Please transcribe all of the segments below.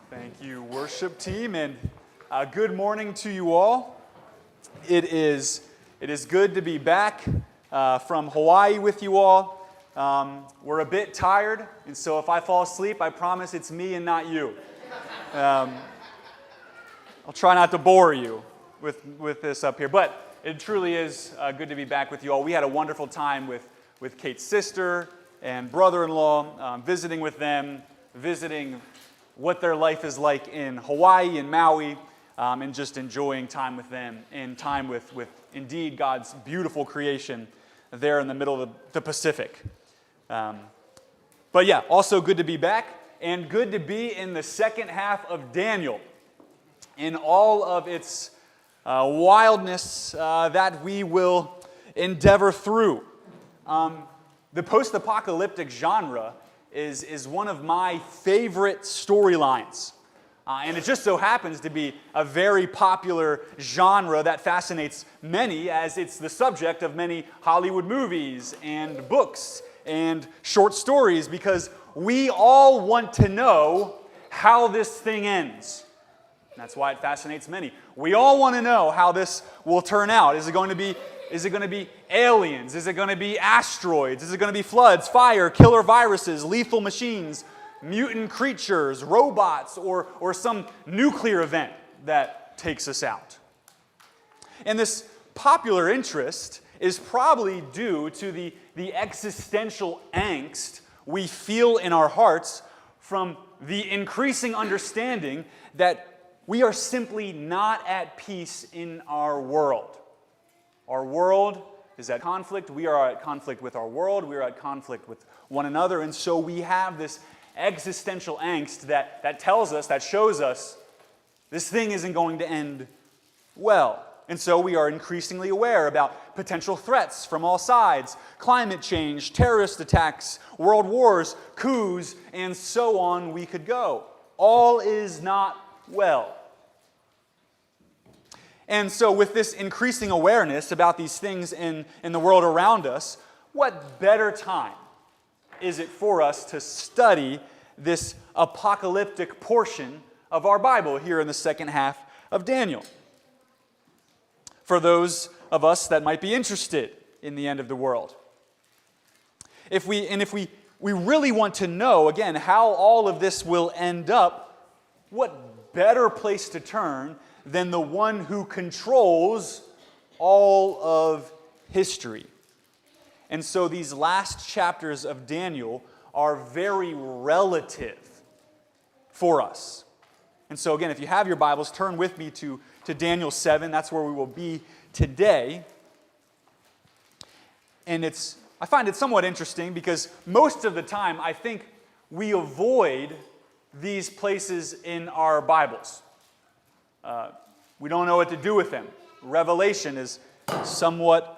Thank you, worship team, and good morning to you all. It is good to be back from Hawaii with you all. We're a bit tired, and so if I fall asleep, I promise it's me and not you. I'll try not to bore you with this up here, but it truly is good to be back with you all. We had a wonderful time with Kate's sister and brother-in-law, visiting with them, visiting what their life is like in Hawaii and Maui, and just enjoying time with them and time with indeed God's beautiful creation there in the middle of the Pacific. But yeah, also good to be back and good to be in the second half of Daniel in all of its wildness that we will endeavor through. The post-apocalyptic genre is one of my favorite storylines. And it just so happens to be a very popular genre that fascinates many, as it's the subject of many Hollywood movies and books and short stories, because we all want to know how this thing ends. That's why it fascinates many. We all want to know how this will turn out. Is it going to be aliens? Is it going to be asteroids? Is it going to be floods, fire, killer viruses, lethal machines, mutant creatures, robots, or some nuclear event that takes us out? And this popular interest is probably due to the existential angst we feel in our hearts from the increasing understanding that we are simply not at peace in our world. Our world is at conflict. We are at conflict with our world. We are at conflict with one another. And so we have this existential angst that tells us, that shows us, this thing isn't going to end well. And so we are increasingly aware about potential threats from all sides: climate change, terrorist attacks, world wars, coups, and so on we could go. All is not well. And so with this increasing awareness about these things in the world around us, what better time is it for us to study this apocalyptic portion of our Bible here in the second half of Daniel? For those of us that might be interested in the end of the world. If we really want to know, again, how all of this will end up, what better place to turn than the one who controls all of history? And so these last chapters of Daniel are very relative for us. And so again, if you have your Bibles, turn with me to Daniel 7. That's where we will be today. And I find it somewhat interesting because most of the time I think we avoid these places in our Bibles. We don't know what to do with them. Revelation is somewhat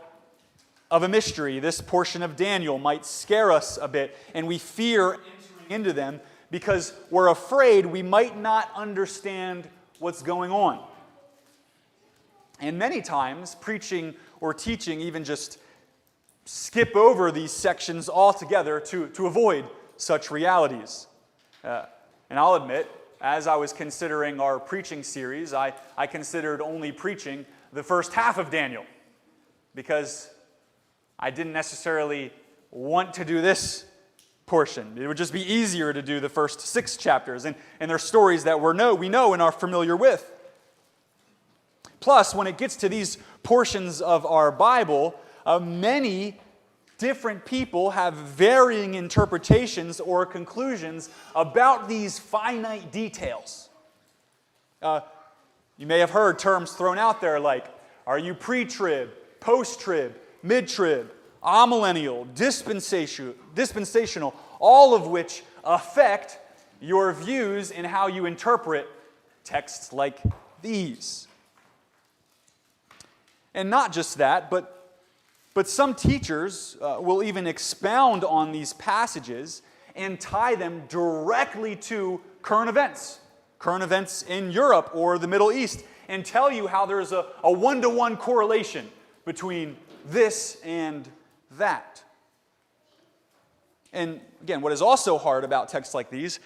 of a mystery. This portion of Daniel might scare us a bit, and we fear entering into them because we're afraid we might not understand what's going on. And many times, preaching or teaching even just skip over these sections altogether to avoid such realities. And I'll admit, as I was considering our preaching series, I considered only preaching the first half of Daniel because I didn't necessarily want to do this portion. It would just be easier to do the first 6 chapters, and they're stories that we know and are familiar with. Plus, when it gets to these portions of our Bible, many different people have varying interpretations or conclusions about these finite details. You may have heard terms thrown out there like, are you pre-trib, post-trib, mid-trib, amillennial, dispensational, all of which affect your views in how you interpret texts like these. And not just that, but some teachers will even expound on these passages and tie them directly to current events in Europe or the Middle East, and tell you how there's a one-to-one correlation between this and that. And again, what is also hard about texts like these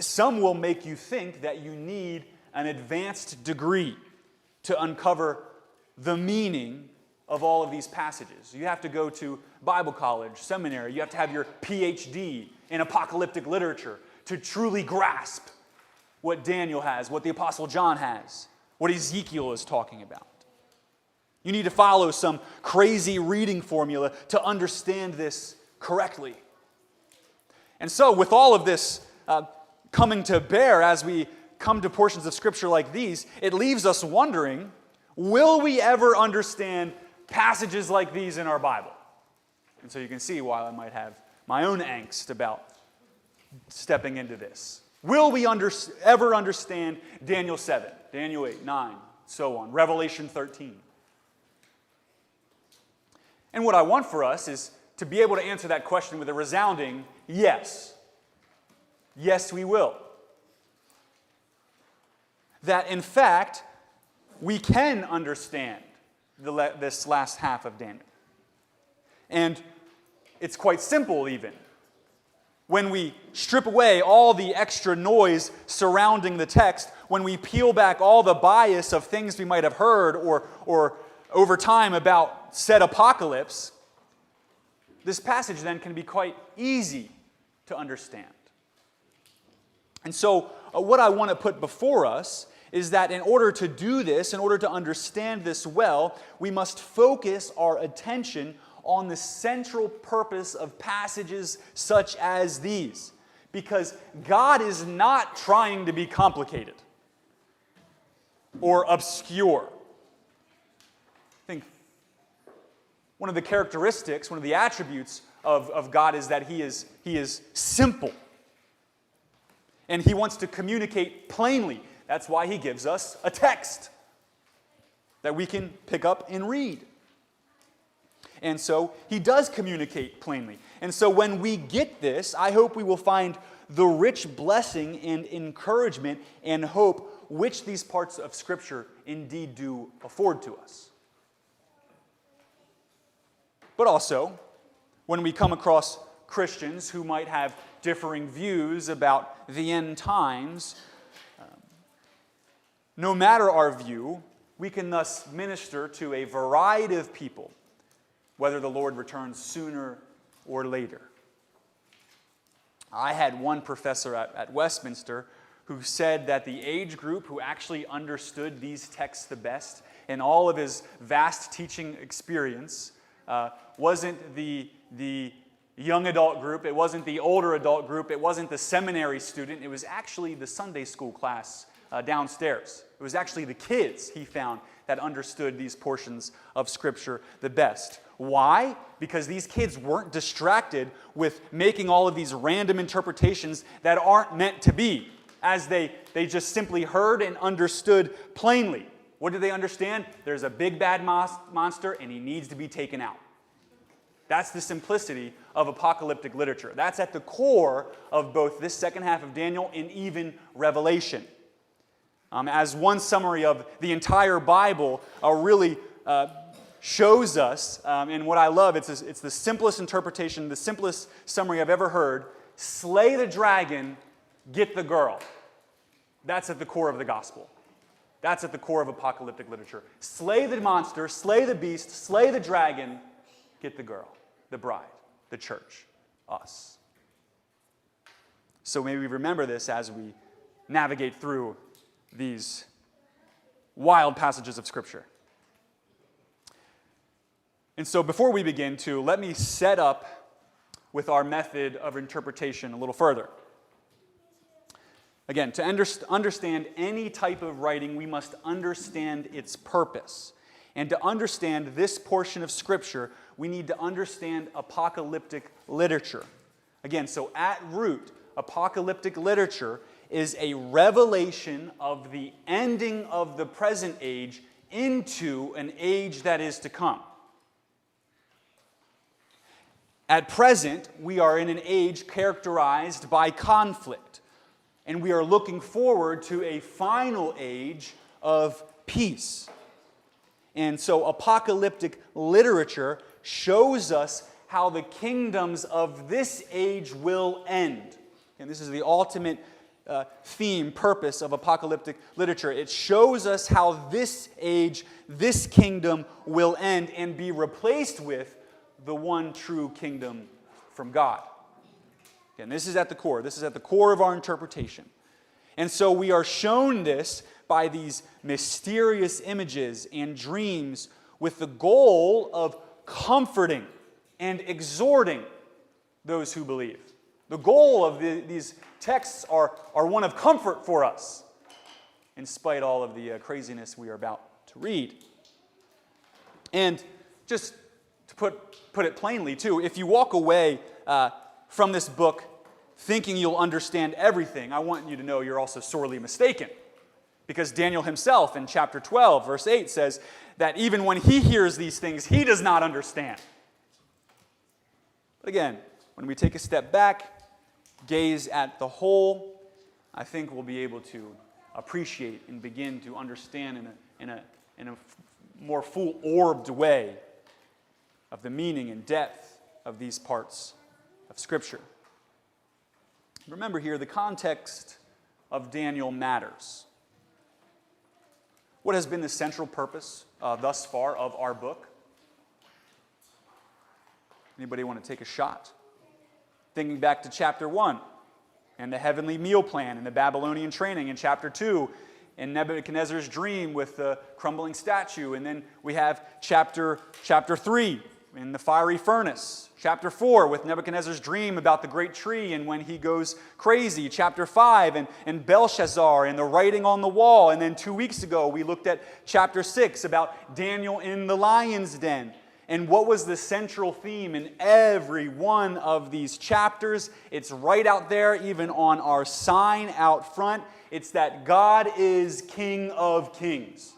Some will make you think that you need an advanced degree to uncover the meaning of all of these passages. You have to go to Bible college, seminary. You have to have your PhD in apocalyptic literature to truly grasp what Daniel has, what the Apostle John has, what Ezekiel is talking about. You need to follow some crazy reading formula to understand this correctly. And so, with all of this coming to bear as we come to portions of Scripture like these, it leaves us wondering, will we ever understand passages like these in our Bible? And so you can see why I might have my own angst about stepping into this. Will we ever understand Daniel 7, Daniel 8, 9, so on, Revelation 13? And what I want for us is to be able to answer that question with a resounding yes. Yes, we will. That, in fact, we can understand this last half of Daniel. And it's quite simple, even. When we strip away all the extra noise surrounding the text, when we peel back all the bias of things we might have heard or over time about said apocalypse, this passage then can be quite easy to understand. And so what I want to put before us is that in order to do this, in order to understand this well, we must focus our attention on the central purpose of passages such as these. Because God is not trying to be complicated or obscure. I think one of the characteristics, one of the attributes of God is that He is simple. And He wants to communicate plainly. That's why He gives us a text that we can pick up and read. And so He does communicate plainly. And so when we get this, I hope we will find the rich blessing and encouragement and hope which these parts of Scripture indeed do afford to us. But also, when we come across Christians who might have differing views about the end times, no matter our view, we can thus minister to a variety of people, whether the Lord returns sooner or later. I had one professor at Westminster who said that the age group who actually understood these texts the best in all of his vast teaching experience wasn't the young adult group, it wasn't the older adult group, it wasn't the seminary student, it was actually the Sunday school class downstairs. It was actually the kids, he found, that understood these portions of Scripture the best. Why? Because these kids weren't distracted with making all of these random interpretations that aren't meant to be, as they just simply heard and understood plainly. What did they understand? There's a big bad monster and he needs to be taken out. That's the simplicity of apocalyptic literature. That's at the core of both this second half of Daniel and even Revelation. As one summary of the entire Bible really shows us, and what I love, it's the simplest interpretation, the simplest summary I've ever heard. Slay the dragon, get the girl. That's at the core of the gospel. That's at the core of apocalyptic literature. Slay the monster, slay the beast, slay the dragon, get the girl, the bride, the church, us. So maybe we remember this as we navigate through these wild passages of Scripture. And so before we begin to, let me set up with our method of interpretation a little further. Again, to understand any type of writing, we must understand its purpose. And to understand this portion of Scripture, we need to understand apocalyptic literature. Again, so at root, apocalyptic literature is a revelation of the ending of the present age into an age that is to come. At present, we are in an age characterized by conflict, and we are looking forward to a final age of peace. And so apocalyptic literature shows us how the kingdoms of this age will end. And this is the ultimate theme, purpose of apocalyptic literature. It shows us how this age, this kingdom will end and be replaced with the one true kingdom from God. Again, this is at the core. This is at the core of our interpretation. And so we are shown this by these mysterious images and dreams with the goal of comforting and exhorting those who believe. The goal of these texts are one of comfort for us, in spite of all of the craziness we are about to read. And just to put it plainly, too, if you walk away from this book thinking you'll understand everything, I want you to know you're also sorely mistaken. Because Daniel himself in chapter 12, verse 8 says that even when he hears these things, he does not understand. But again, when we take a step back, gaze at the whole, I think we'll be able to appreciate and begin to understand in a more full-orbed way of the meaning and depth of these parts of Scripture. Remember here, the context of Daniel matters. What has been the central purpose thus far of our book? Anybody want to take a shot? Thinking back to chapter 1 and the heavenly meal plan and the Babylonian training in chapter 2 and Nebuchadnezzar's dream with the crumbling statue. And then we have chapter 3 in the fiery furnace. Chapter 4 with Nebuchadnezzar's dream about the great tree and when he goes crazy. Chapter 5 and Belshazzar and the writing on the wall. And then 2 weeks ago we looked at chapter 6 about Daniel in the lion's den. And what was the central theme in every one of these chapters? It's right out there, even on our sign out front. It's that God is King of Kings.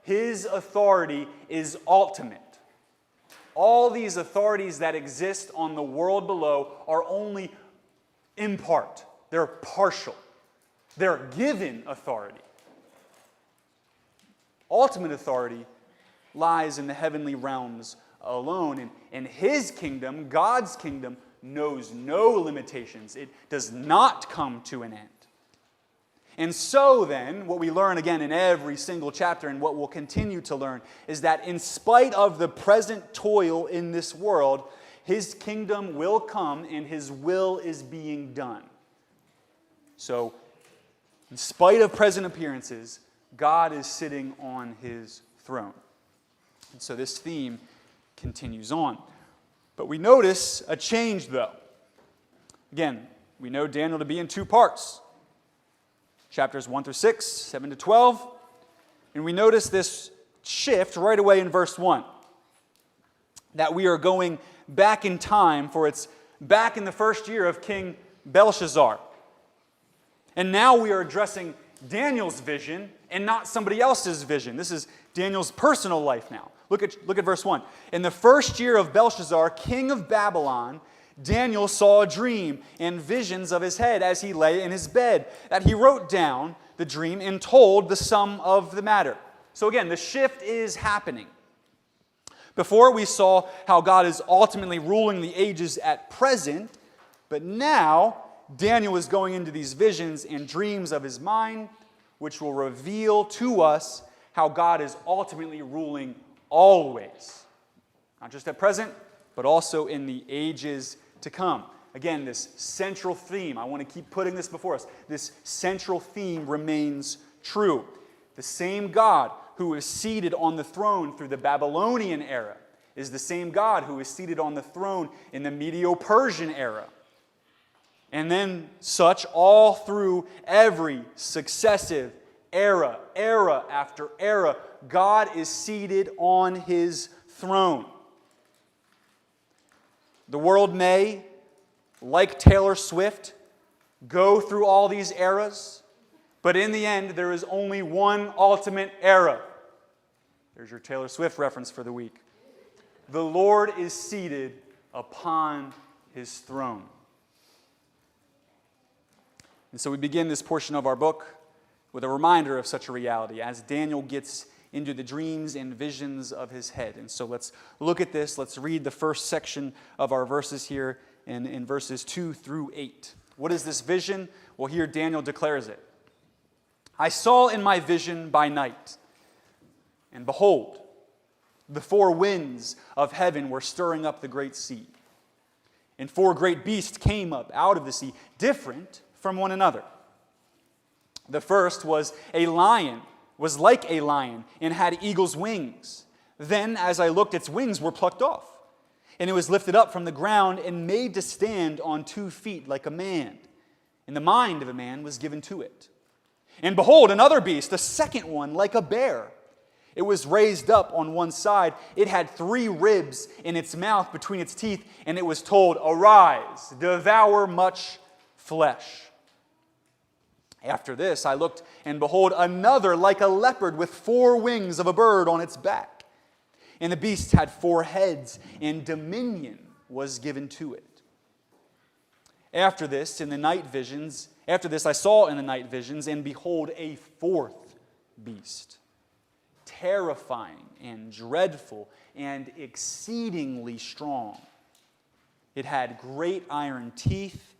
His authority is ultimate. All these authorities that exist on the world below are only in part. They're partial. They're given authority. Ultimate authority lies in the heavenly realms alone. And His kingdom, God's kingdom, knows no limitations. It does not come to an end. And so then, what we learn again in every single chapter and what we'll continue to learn is that in spite of the present toil in this world, His kingdom will come and His will is being done. So, in spite of present appearances, God is sitting on His throne. And so this theme continues on. But we notice a change, though. Again, we know Daniel to be in two parts. Chapters 1 through 6, 7 to 12. And we notice this shift right away in verse 1. That we are going back in time, for it's back in the first year of King Belshazzar. And now we are addressing Daniel's vision and not somebody else's vision. This is Daniel's personal life now. Look at verse 1. In the first year of Belshazzar, king of Babylon, Daniel saw a dream and visions of his head as he lay in his bed, that he wrote down the dream and told the sum of the matter. So again, the shift is happening. Before we saw how God is ultimately ruling the ages at present, but now Daniel is going into these visions and dreams of his mind, which will reveal to us how God is ultimately ruling always. Not just at present, but also in the ages to come. Again, this central theme, I want to keep putting this before us. This central theme remains true. The same God who is seated on the throne through the Babylonian era is the same God who is seated on the throne in the Medo-Persian era. And then such all through every successive era after era, God is seated on His throne. The world may, like Taylor Swift, go through all these eras, but in the end, there is only one ultimate era. There's your Taylor Swift reference for the week. The Lord is seated upon His throne. And so we begin this portion of our book with a reminder of such a reality as Daniel gets into the dreams and visions of his head. And so let's look at this. Let's read the first section of our verses here in verses 2 through 8. What is this vision? Well, here Daniel declares it. I saw in my vision by night, and behold, the four winds of heaven were stirring up the great sea. And four great beasts came up out of the sea, different from one another. The first was like a lion, and had eagle's wings. Then, as I looked, its wings were plucked off, and it was lifted up from the ground and made to stand on 2 feet like a man. And the mind of a man was given to it. And behold, another beast, a second one, like a bear. It was raised up on one side. It had 3 ribs in its mouth between its teeth, and it was told, Arise, devour much flesh. After this I looked, and behold, another like a leopard with 4 wings of a bird on its back. And the beast had 4 heads, and dominion was given to it. After this I saw in the night visions, and behold, a 4th beast, terrifying and dreadful and exceedingly strong. It had great iron teeth.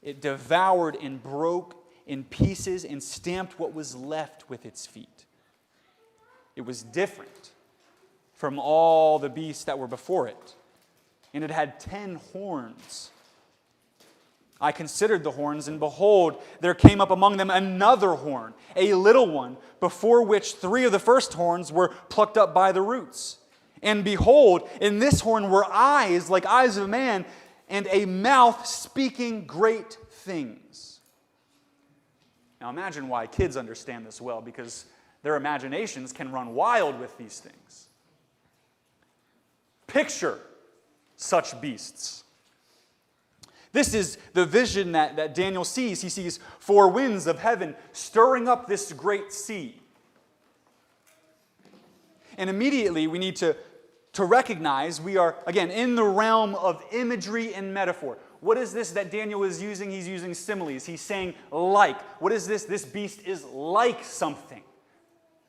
It devoured and broke in pieces and stamped what was left with its feet. It was different from all the beasts that were before it, and it had 10 horns. I considered the horns, and behold, there came up among them another horn, a little one, before which 3 of the first horns were plucked up by the roots. And behold, in this horn were eyes like eyes of a man, and a mouth speaking great things. Now imagine why kids understand this well, because their imaginations can run wild with these things. Picture such beasts. This is the vision that Daniel sees. He sees 4 winds of heaven stirring up this great sea. And immediately we need to recognize we are, again, in the realm of imagery and metaphor. What is this that Daniel is using? He's using similes. He's saying like. What is this? This beast is like something.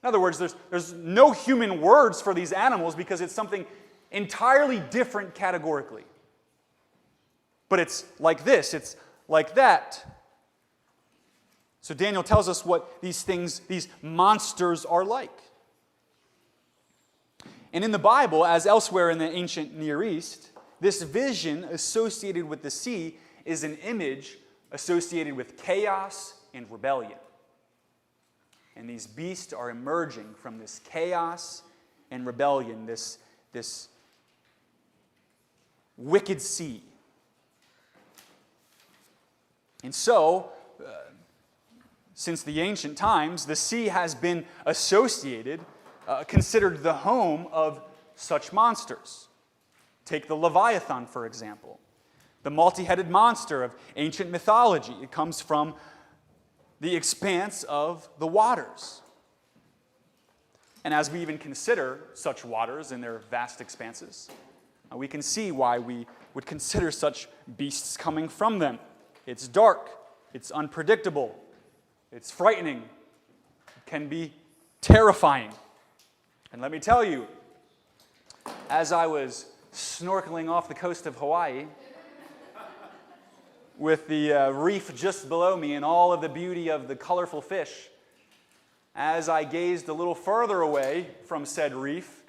In other words, there's no human words for these animals because it's something entirely different categorically. But it's like this, it's like that. So Daniel tells us what these things, these monsters are like. And in the Bible, as elsewhere in the ancient Near East, this vision associated with the sea is an image associated with chaos and rebellion. And these beasts are emerging from this chaos and rebellion, this wicked sea. And so, since the ancient times, the sea has been associated, considered the home of such monsters. Take the Leviathan, for example, the multi-headed monster of ancient mythology. It comes from the expanse of the waters. And as we even consider such waters in their vast expanses, we can see why we would consider such beasts coming from them. It's dark, it's unpredictable, it's frightening, it can be terrifying. And let me tell you, as I was snorkeling off the coast of Hawaii, with the reef just below me and all of the beauty of the colorful fish, as I gazed a little further away from said reef,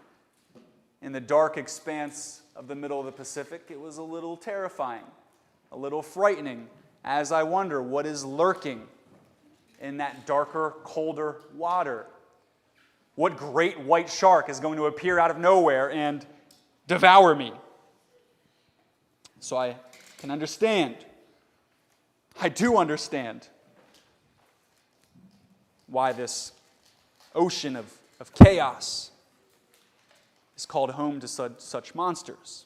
in the dark expanse of the middle of the Pacific, it was a little terrifying, a little frightening, as I wonder what is lurking in that darker, colder water. What great white shark is going to appear out of nowhere and devour me? So I can understand. I do understand why this ocean of chaos is called home to such monsters.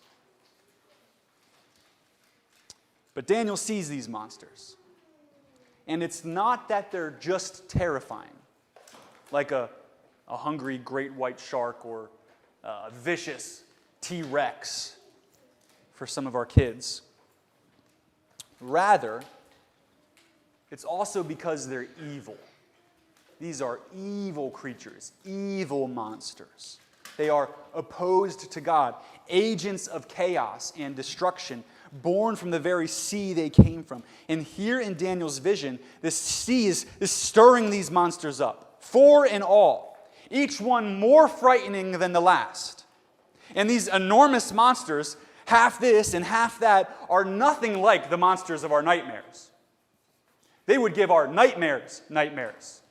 But Daniel sees these monsters. And it's not that they're just terrifying, like a hungry great white shark or a vicious T-Rex for some of our kids. Rather, it's also because they're evil. These are evil creatures, evil monsters. They are opposed to God, agents of chaos and destruction, born from the very sea they came from. And here in Daniel's vision, this sea is stirring these monsters up, 4 in all, each one more frightening than the last. And these enormous monsters, half this and half that, are nothing like the monsters of our nightmares. They would give our nightmares nightmares.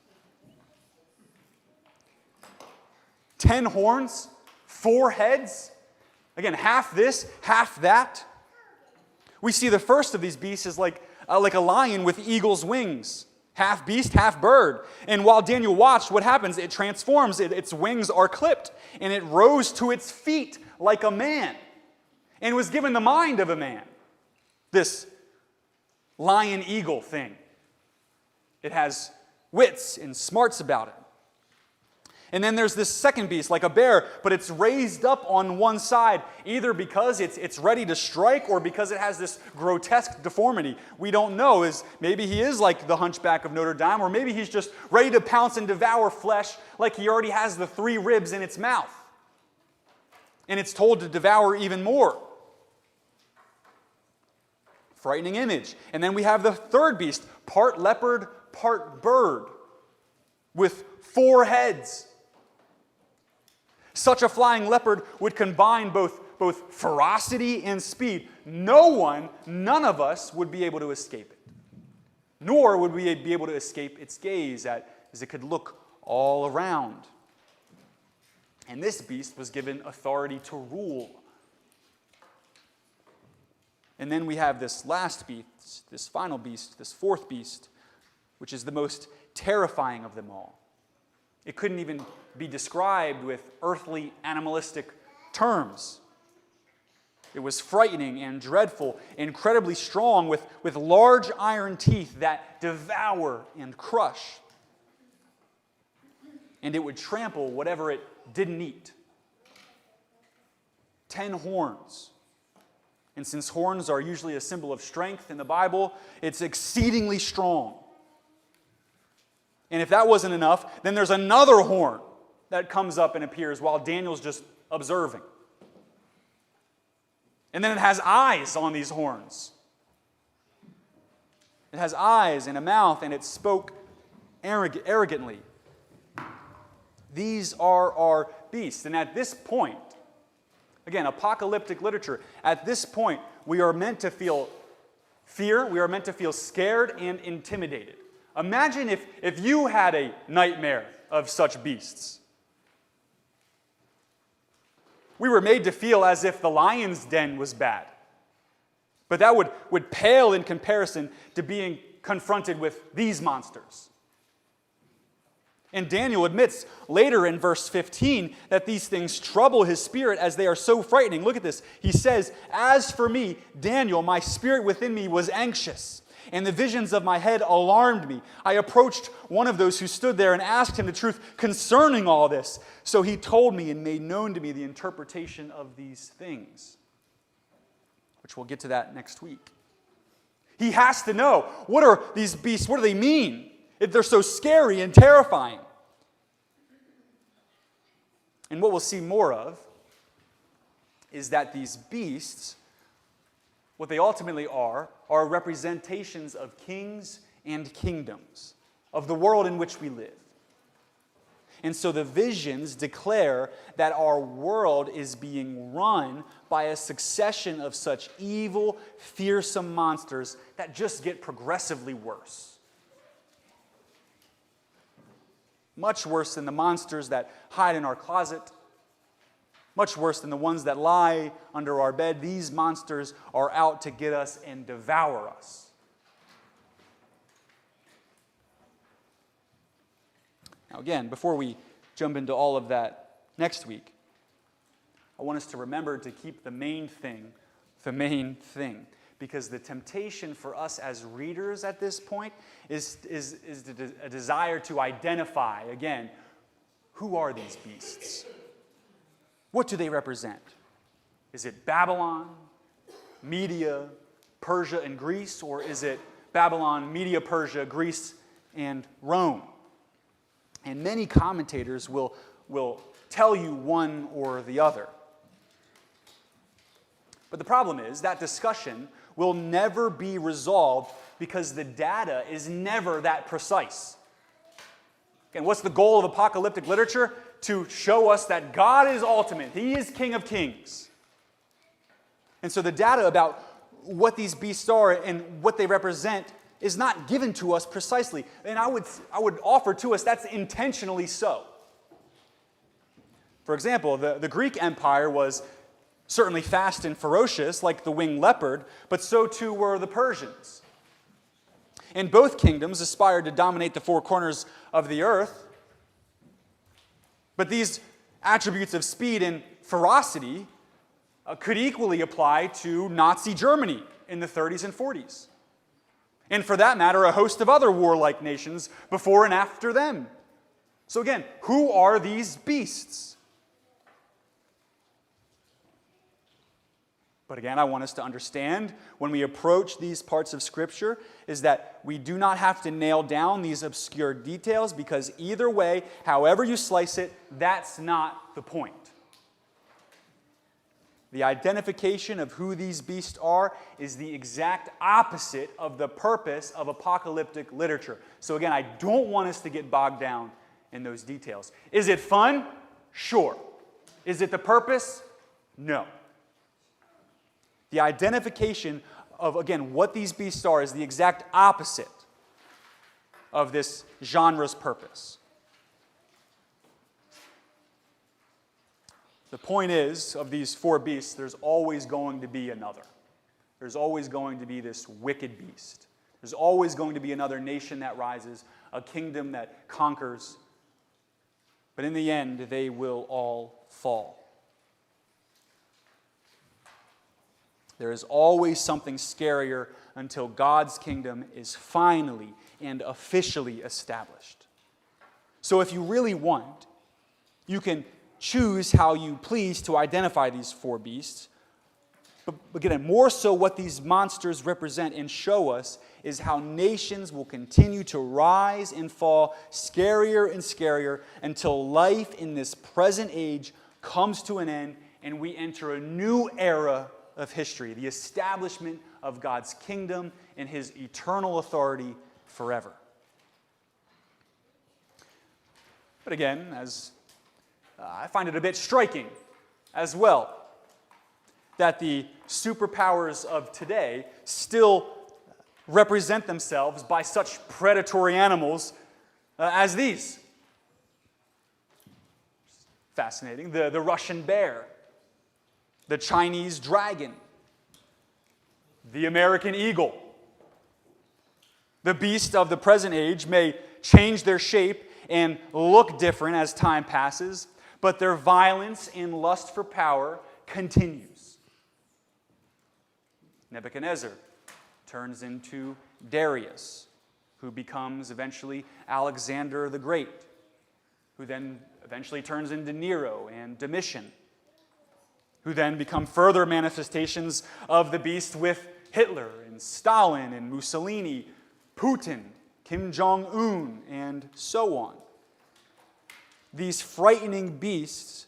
10 horns, 4 heads. Again, half this, half that. We see the first of these beasts is like a lion with eagle's wings. Half beast, half bird. And while Daniel watched, what happens? It transforms. Its wings are clipped. And it rose to its feet like a man. And was given the mind of a man. This lion-eagle thing. It has wits and smarts about it. And then there's this second beast, like a bear, but it's raised up on one side, either because it's ready to strike or because it has this grotesque deformity. We don't know. Maybe he is like the Hunchback of Notre Dame, or maybe he's just ready to pounce and devour flesh like he already has the 3 ribs in its mouth. And it's told to devour even more. Frightening image. And then we have the third beast, part leopard, part bird, with 4 heads. Such a flying leopard would combine both ferocity and speed. None of us would be able to escape it. Nor would we be able to escape its gaze as it could look all around. And this beast was given authority to rule. And then we have this last beast, this final beast, this fourth beast, which is the most terrifying of them all. It couldn't even be described with earthly animalistic terms. It was frightening and dreadful, incredibly strong, with large iron teeth that devour and crush. And it would trample whatever it didn't eat. 10 horns. And since horns are usually a symbol of strength in the Bible, it's exceedingly strong. And if that wasn't enough, then there's another horn that comes up and appears while Daniel's just observing. And then it has eyes on these horns. It has eyes and a mouth, and it spoke arrogantly. These are our beasts. And at this point, again, apocalyptic literature, at this point, we are meant to feel fear, we are meant to feel scared and intimidated. Imagine if you had a nightmare of such beasts. We were made to feel as if the lion's den was bad. But that would pale in comparison to being confronted with these monsters. And Daniel admits later in verse 15 that these things trouble his spirit as they are so frightening. Look at this. He says, "As for me, Daniel, my spirit within me was anxious, and the visions of my head alarmed me. I approached one of those who stood there and asked him the truth concerning all this. So he told me and made known to me the interpretation of these things," which we'll get to that next week. He has to know, what are these beasts? What do they mean? If they're so scary and terrifying. And what we'll see more of is that these beasts, what they ultimately are representations of kings and kingdoms, of the world in which we live. And so the visions declare that our world is being run by a succession of such evil, fearsome monsters that just get progressively worse. Much worse than the monsters that hide in our closet. Much worse than the ones that lie under our bed. These monsters are out to get us and devour us. Now again, before we jump into all of that next week, I want us to remember to keep the main thing. Because the temptation for us as readers at this point is a desire to identify, again, who are these beasts? What do they represent? Is it Babylon, Media, Persia, and Greece? Or is it Babylon, Media, Persia, Greece, and Rome? And many commentators will tell you one or the other. But the problem is that discussion will never be resolved because the data is never that precise. And what's the goal of apocalyptic literature? To show us that God is ultimate. He is King of Kings. And so the data about what these beasts are and what they represent is not given to us precisely. And I would offer to us that's intentionally so. For example, the Greek Empire was certainly fast and ferocious, like the winged leopard, but so too were the Persians. And both kingdoms aspired to dominate the four corners of the earth. But these attributes of speed and ferocity could equally apply to Nazi Germany in the 30s and 40s. And for that matter, a host of other warlike nations before and after them. So again, who are these beasts? But again, I want us to understand when we approach these parts of Scripture is that we do not have to nail down these obscure details because either way, however you slice it, that's not the point. The identification of who these beasts are is the exact opposite of the purpose of apocalyptic literature. So again, I don't want us to get bogged down in those details. Is it fun? Sure. Is it the purpose? No. The identification of, again, what these beasts are is the exact opposite of this genre's purpose. The point is, of these four beasts, there's always going to be another. There's always going to be this wicked beast. There's always going to be another nation that rises, a kingdom that conquers. But in the end, they will all fall. There is always something scarier until God's kingdom is finally and officially established. So if you really want, you can choose how you please to identify these four beasts. But again, more so what these monsters represent and show us is how nations will continue to rise and fall scarier and scarier until life in this present age comes to an end and we enter a new era of history, the establishment of God's kingdom and His eternal authority forever. But again, as I find it a bit striking as well that the superpowers of today still represent themselves by such predatory animals as these. Fascinating. The Russian bear, the Chinese dragon, the American eagle. The beasts of the present age may change their shape and look different as time passes, but their violence and lust for power continues. Nebuchadnezzar turns into Darius, who becomes eventually Alexander the Great, who then eventually turns into Nero and Domitian, who then become further manifestations of the beast with Hitler and Stalin and Mussolini, Putin, Kim Jong-un, and so on. These frightening beasts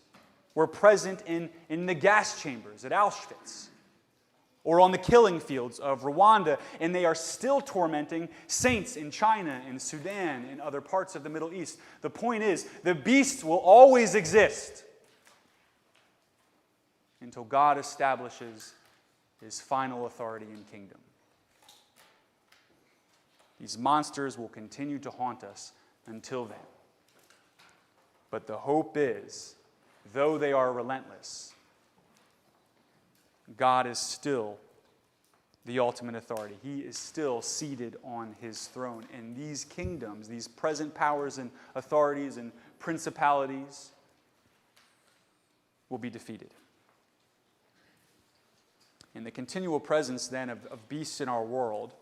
were present in the gas chambers at Auschwitz or on the killing fields of Rwanda, and they are still tormenting saints in China and Sudan and other parts of the Middle East. The point is, the beasts will always exist until God establishes His final authority and kingdom. These monsters will continue to haunt us until then. But the hope is, though they are relentless, God is still the ultimate authority. He is still seated on His throne. And these kingdoms, these present powers and authorities and principalities will be defeated. And the continual presence then of beasts in our world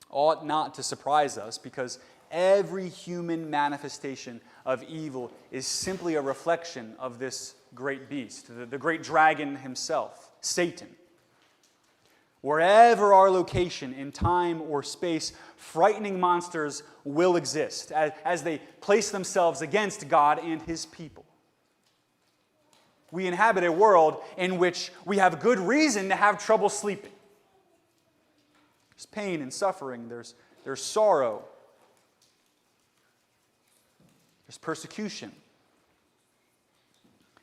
ought not to surprise us, because every human manifestation of evil is simply a reflection of this great beast, the great dragon himself, Satan. Wherever our location in time or space, frightening monsters will exist as they place themselves against God and His people. We inhabit a world in which we have good reason to have trouble sleeping. There's pain and suffering. There's sorrow. There's persecution.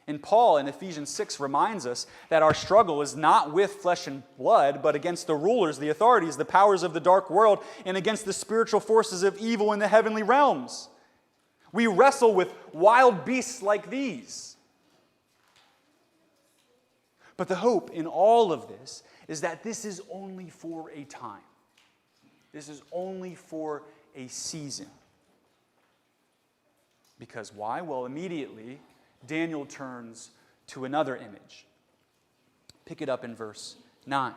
And Paul in Ephesians 6 reminds us that our struggle is not with flesh and blood, but against the rulers, the authorities, the powers of the dark world, and against the spiritual forces of evil in the heavenly realms. We wrestle with wild beasts like these. But the hope in all of this is that this is only for a time. This is only for a season. Because why? Well, immediately, Daniel turns to another image. Pick it up in verse 9.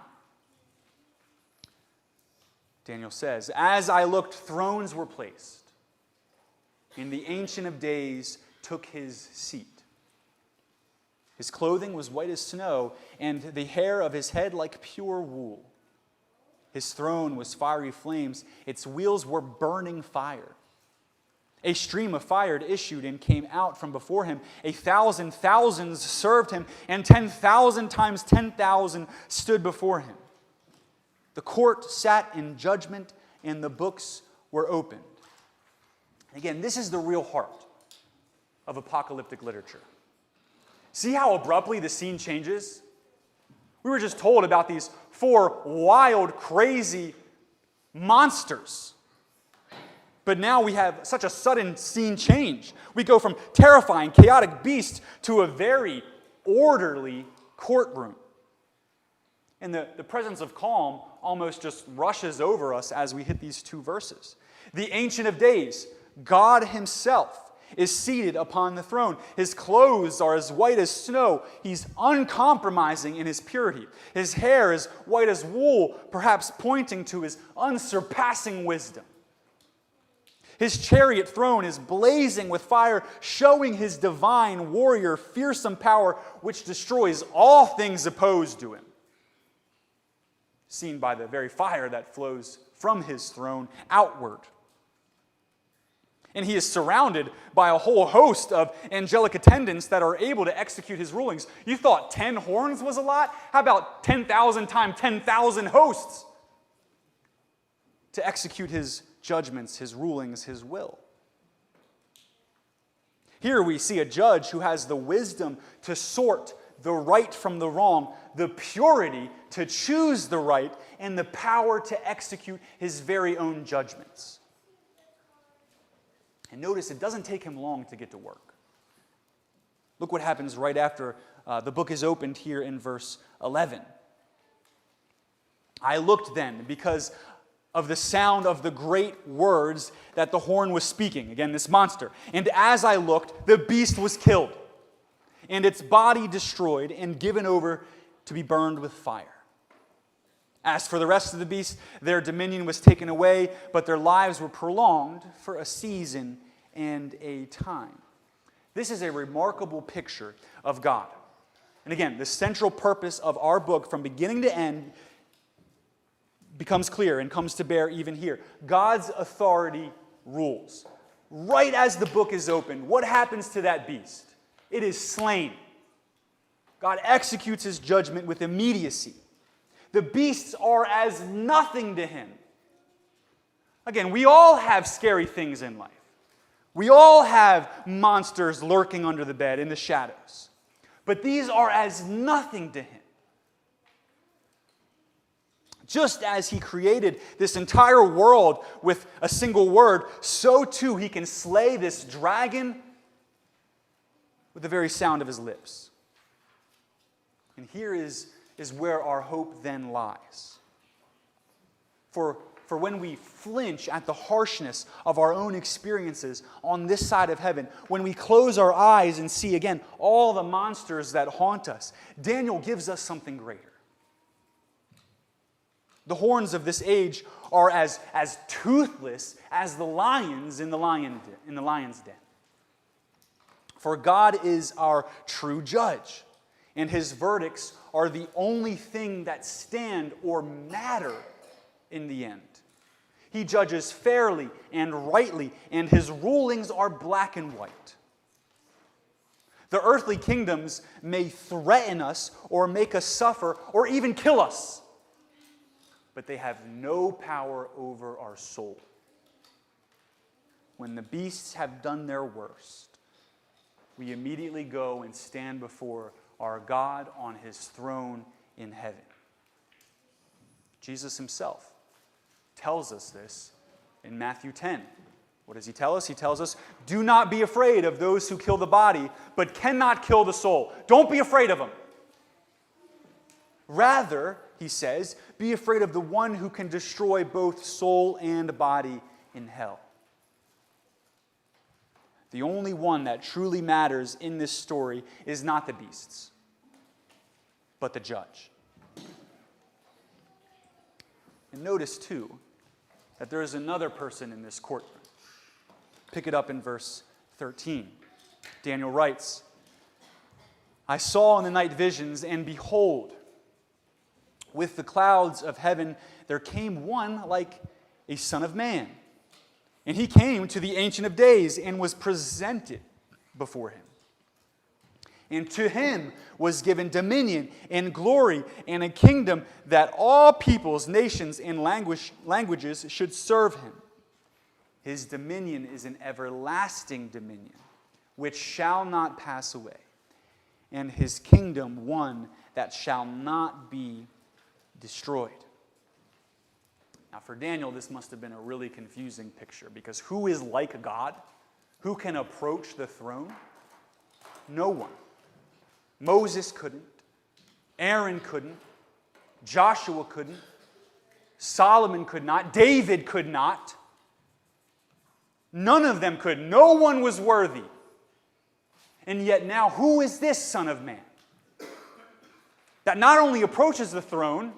Daniel says, "As I looked, thrones were placed, and the Ancient of Days took his seat. His clothing was white as snow, and the hair of his head like pure wool. His throne was fiery flames. Its wheels were burning fire. A stream of fire issued and came out from before him. 1,000 thousands served him, and 10,000 times 10,000 stood before him. The court sat in judgment, and the books were opened." Again, this is the real heart of apocalyptic literature. See how abruptly the scene changes? We were just told about these 4 wild, crazy monsters. But now we have such a sudden scene change. We go from terrifying, chaotic beasts to a very orderly courtroom. And the presence of calm almost just rushes over us as we hit these 2 verses. The Ancient of Days, God himself, is seated upon the throne. His clothes are as white as snow. He's uncompromising in his purity. His hair is white as wool, perhaps pointing to his unsurpassing wisdom. His chariot throne is blazing with fire, showing his divine warrior fearsome power, which destroys all things opposed to him. Seen by the very fire that flows from his throne outward. And he is surrounded by a whole host of angelic attendants that are able to execute his rulings. You thought 10 horns was a lot? How about 10,000 times 10,000 hosts to execute his judgments, his rulings, his will? Here we see a judge who has the wisdom to sort the right from the wrong, the purity to choose the right, and the power to execute his very own judgments. And notice it doesn't take him long to get to work. Look what happens right after the book is opened here in verse 11. "I looked then, because of the sound of the great words that the horn was speaking," again, this monster, "and as I looked, the beast was killed, and its body destroyed and given over to be burned with fire. As for the rest of the beasts, their dominion was taken away, but their lives were prolonged for a season and a time." This is a remarkable picture of God. And again, the central purpose of our book from beginning to end becomes clear and comes to bear even here. God's authority rules. Right as the book is opened, what happens to that beast? It is slain. God executes his judgment with immediacy. The beasts are as nothing to him. Again, we all have scary things in life. We all have monsters lurking under the bed in the shadows. But these are as nothing to him. Just as he created this entire world with a single word, so too he can slay this dragon with the very sound of his lips. And here is where our hope then lies. For when we flinch at the harshness of our own experiences on this side of heaven, when we close our eyes and see again all the monsters that haunt us, Daniel gives us something greater. The horns of this age are as toothless as the lions in the lion's den. For God is our true judge, and his verdicts are the only thing that stand or matter in the end. He judges fairly and rightly, and his rulings are black and white. The earthly kingdoms may threaten us or make us suffer or even kill us, but they have no power over our soul. When the beasts have done their worst, we immediately go and stand before our God on his throne in heaven. Jesus himself tells us this in Matthew 10. What does he tell us? He tells us, do not be afraid of those who kill the body, but cannot kill the soul. Don't be afraid of them. Rather, he says, be afraid of the one who can destroy both soul and body in hell. The only one that truly matters in this story is not the beasts, but the judge. And notice, too, that there is another person in this courtroom. Pick it up in verse 13. Daniel writes, I saw in the night visions, and behold, with the clouds of heaven there came one like a son of man. And he came to the Ancient of Days and was presented before him. And to him was given dominion and glory and a kingdom that all peoples, nations, and languages should serve him. His dominion is an everlasting dominion, which shall not pass away, and his kingdom one that shall not be destroyed. Now, for Daniel, this must have been a really confusing picture, because who is like God? Who can approach the throne? No one. Moses couldn't. Aaron couldn't. Joshua couldn't. Solomon could not. David could not. None of them could. No one was worthy. And yet now, who is this Son of Man that not only approaches the throne,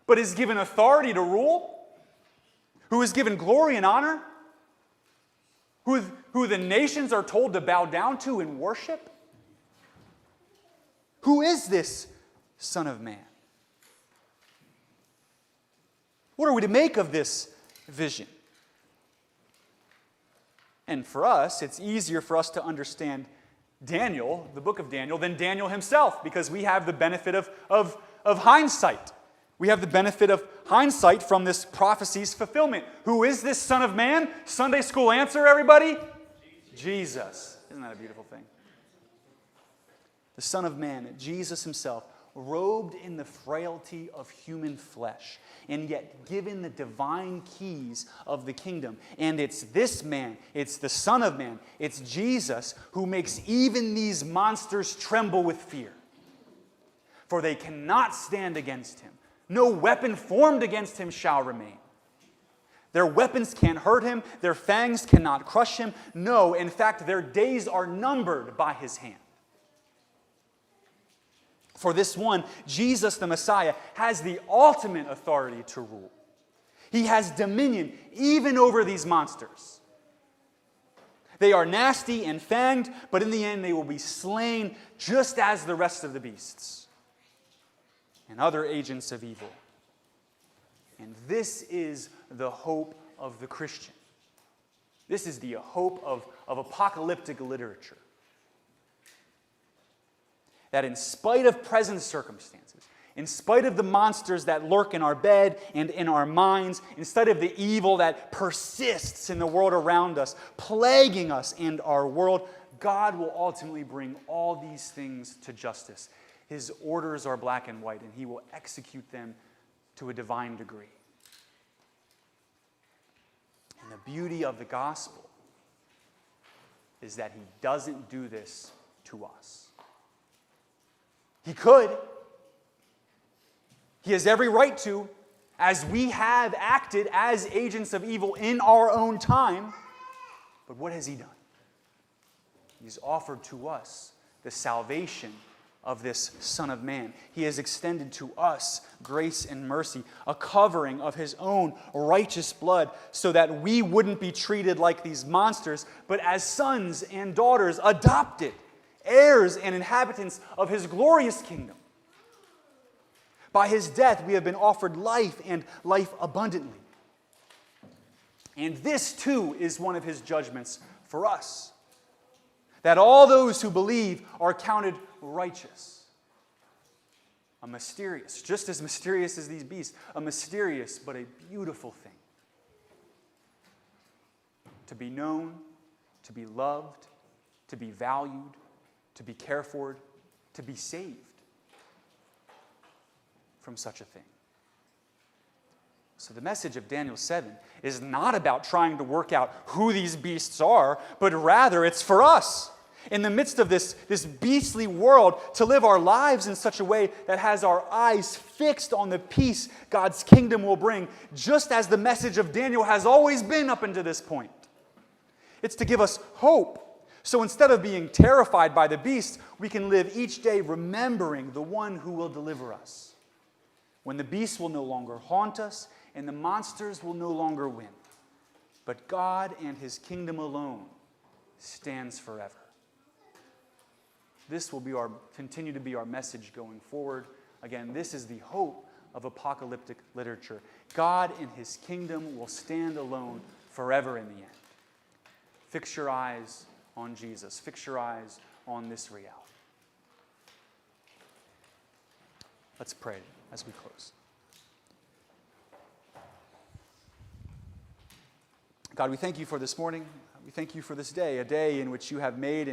but is given authority to rule? Who is given glory and honor? Who the nations are told to bow down to and worship? Who is this Son of Man? What are we to make of this vision? And for us, it's easier for us to understand Daniel, the book of Daniel, than Daniel himself, because we have the benefit of hindsight. We have the benefit of hindsight from this prophecy's fulfillment. Who is this Son of Man? Sunday school answer, everybody? Jesus. Isn't that a beautiful thing? The Son of Man, Jesus himself, robed in the frailty of human flesh, and yet given the divine keys of the kingdom. And it's this man, it's the Son of Man, it's Jesus who makes even these monsters tremble with fear. For they cannot stand against him. No weapon formed against him shall remain. Their weapons can't hurt him. Their fangs cannot crush him. No, in fact, their days are numbered by his hand. For this one, Jesus the Messiah, has the ultimate authority to rule. He has dominion even over these monsters. They are nasty and fanged, but in the end they will be slain just as the rest of the beasts and other agents of evil. And this is the hope of the Christian. This is the hope of apocalyptic literature. That in spite of present circumstances, in spite of the monsters that lurk in our bed and in our minds, in spite of the evil that persists in the world around us, plaguing us and our world, God will ultimately bring all these things to justice. His orders are black and white, and he will execute them to a divine degree. And the beauty of the gospel is that he doesn't do this to us. He could. He has every right to, as we have acted as agents of evil in our own time. But what has he done? He's offered to us the salvation of this Son of Man. He has extended to us grace and mercy, a covering of his own righteous blood, so that we wouldn't be treated like these monsters, but as sons and daughters adopted, heirs and inhabitants of his glorious kingdom. By his death, we have been offered life and life abundantly. And this, too, is one of his judgments for us. that all those who believe are counted righteous. A mysterious, just as mysterious as these beasts, a mysterious but a beautiful thing. To be known, to be loved, to be valued, to be cared for, to be saved from such a thing. So the message of Daniel 7 is not about trying to work out who these beasts are, but rather it's for us, in the midst of this beastly world, to live our lives in such a way that has our eyes fixed on the peace God's kingdom will bring, just as the message of Daniel has always been up until this point. It's to give us hope. So instead of being terrified by the beast, we can live each day remembering the one who will deliver us. When the beast will no longer haunt us and the monsters will no longer win. But God and his kingdom alone stands forever. This will continue to be our message going forward. Again, this is the hope of apocalyptic literature. God and his kingdom will stand alone forever in the end. Fix your eyes on Jesus. Fix your eyes on this reality. Let's pray as we close. God, we thank you for this morning. We thank you for this day, a day in which you have made,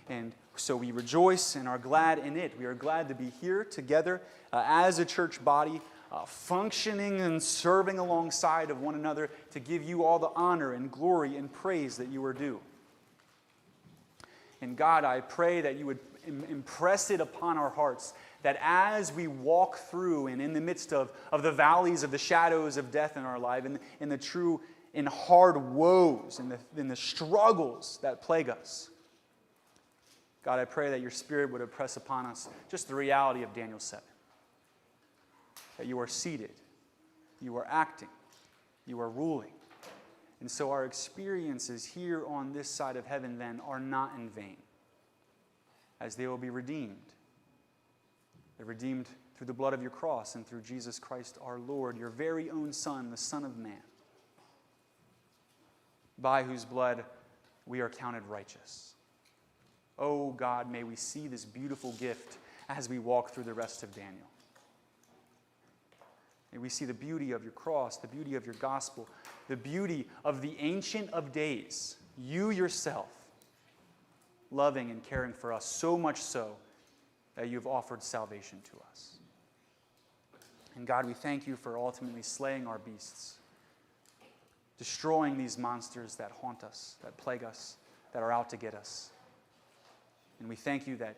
and so we rejoice and are glad in it. We are glad to be here together as a church body, functioning and serving alongside of one another to give you all the honor and glory and praise that you are due. And God, I pray that you would impress it upon our hearts that as we walk through and in the midst of the valleys of the shadows of death in our life, in the true and hard woes, in the struggles that plague us, God, I pray that your Spirit would impress upon us just the reality of Daniel 7. That you are seated, you are acting, you are ruling. And so our experiences here on this side of heaven then are not in vain, as they will be redeemed. They're redeemed through the blood of your cross and through Jesus Christ our Lord, your very own Son, the Son of Man, by whose blood we are counted righteous. Oh God, may we see this beautiful gift as we walk through the rest of Daniel. May we see the beauty of your cross, the beauty of your gospel, the beauty of the Ancient of Days, you yourself, loving and caring for us, so much so that you've offered salvation to us. And God, we thank you for ultimately slaying our beasts, destroying these monsters that haunt us, that plague us, that are out to get us. And we thank you that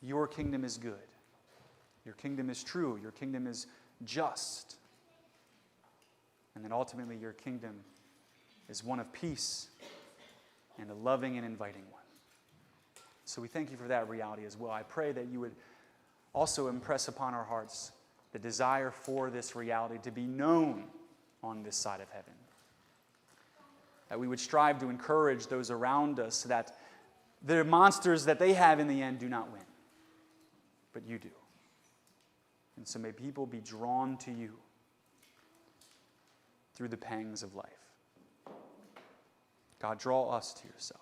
your kingdom is good. Your kingdom is true. Your kingdom is just. And that ultimately your kingdom is one of peace and a loving and inviting one. So we thank you for that reality as well. I pray that you would also impress upon our hearts the desire for this reality to be known on this side of heaven. That we would strive to encourage those around us that the monsters that they have in the end do not win, but you do. And so may people be drawn to you through the pangs of life. God, draw us to yourself.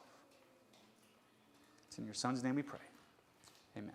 It's in your Son's name we pray. Amen.